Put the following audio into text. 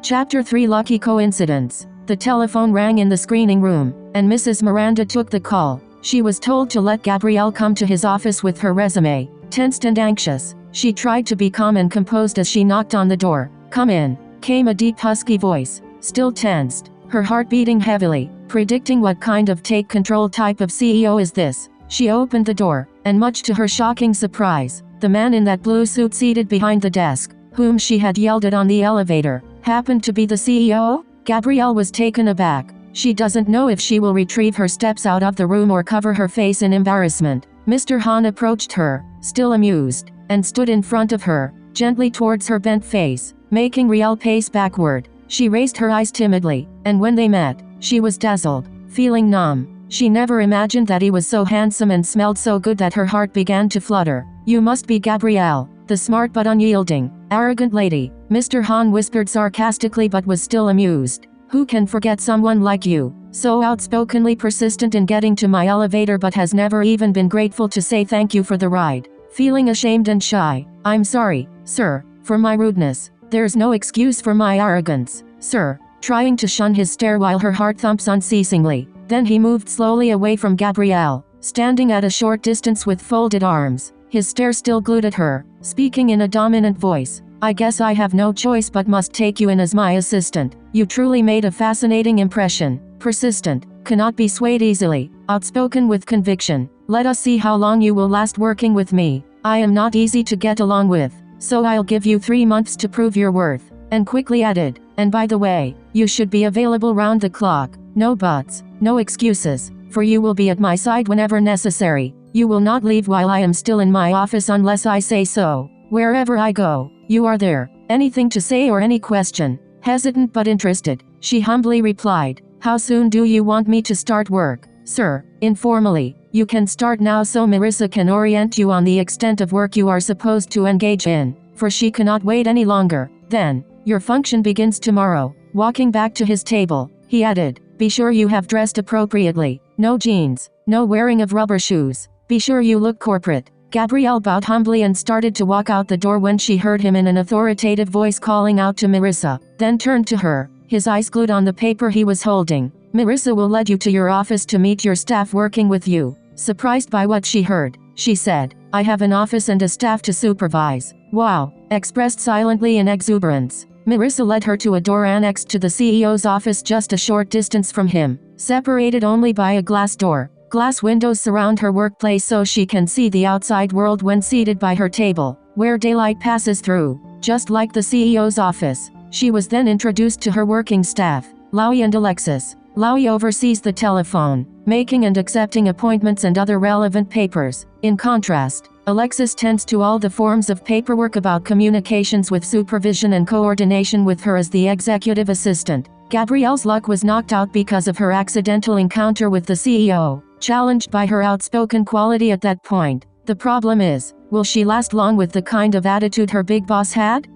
Chapter 3 Lucky Coincidence. The telephone rang in the screening room, and Mrs. Miranda took the call. She was told to let Gabrielle come to his office with her resume. Tensed and anxious, she tried to be calm and composed as she knocked on the door. "Come in," came a deep husky voice. Still tensed, her heart beating heavily, predicting what kind of take-control type of CEO is this. She opened the door, and much to her shocking surprise, the man in that blue suit seated behind the desk, whom she had yelled at on the elevator, happened to be the CEO? Gabrielle was taken aback. She doesn't know if she will retrieve her steps out of the room or cover her face in embarrassment. Mr. Hahn approached her, still amused, and stood in front of her, gently towards her bent face, making Riel pace backward. She raised her eyes timidly, and when they met, she was dazzled, feeling numb. She never imagined that he was so handsome and smelled so good that her heart began to flutter. "You must be Gabrielle, the smart but unyielding, arrogant lady," Mr. Hahn whispered sarcastically but was still amused. "Who can forget someone like you, so outspokenly persistent in getting to my elevator but has never even been grateful to say thank you for the ride? Feeling ashamed and shy, I'm sorry, sir, for my rudeness. There's no excuse for my arrogance, sir," trying to shun his stare while her heart thumps unceasingly. Then he moved slowly away from Gabrielle, standing at a short distance with folded arms, his stare still glued at her, speaking in a dominant voice. "I guess I have no choice but must take you in as my assistant. You truly made a fascinating impression. Persistent, cannot be swayed easily, outspoken with conviction. Let us see how long you will last working with me. I am not easy to get along with, so I'll give you 3 months to prove your worth." And quickly added, "And by the way, you should be available round the clock. No buts, no excuses, for you will be at my side whenever necessary. You will not leave while I am still in my office unless I say so. Wherever I go, you are there." "Anything to say or any question?" Hesitant but interested, she humbly replied. "How soon do you want me to start work?" "Sir, informally, you can start now so Marissa can orient you on the extent of work you are supposed to engage in, for she cannot wait any longer. Then, your function begins tomorrow." Walking back to his table, he added, "Be sure you have dressed appropriately. No jeans, no wearing of rubber shoes. Be sure you look corporate." Gabrielle bowed humbly and started to walk out the door when she heard him in an authoritative voice calling out to Marissa, then turned to her, his eyes glued on the paper he was holding. "Marissa will let you to your office to meet your staff working with you." Surprised by what she heard, she said, "I have an office and a staff to supervise." "Wow," expressed silently in exuberance. Marissa led her to a door annexed to the CEO's office just a short distance from him, separated only by a glass door. Glass windows surround her workplace so she can see the outside world when seated by her table, where daylight passes through, just like the CEO's office. She was then introduced to her working staff, Lowy and Alexis. Lowy oversees the telephone, making and accepting appointments and other relevant papers. In contrast, Alexis tends to all the forms of paperwork about communications with supervision and coordination with her as the executive assistant. Gabrielle's luck was knocked out because of her accidental encounter with the CEO, challenged by her outspoken quality at that point. The problem is, will she last long with the kind of attitude her big boss had?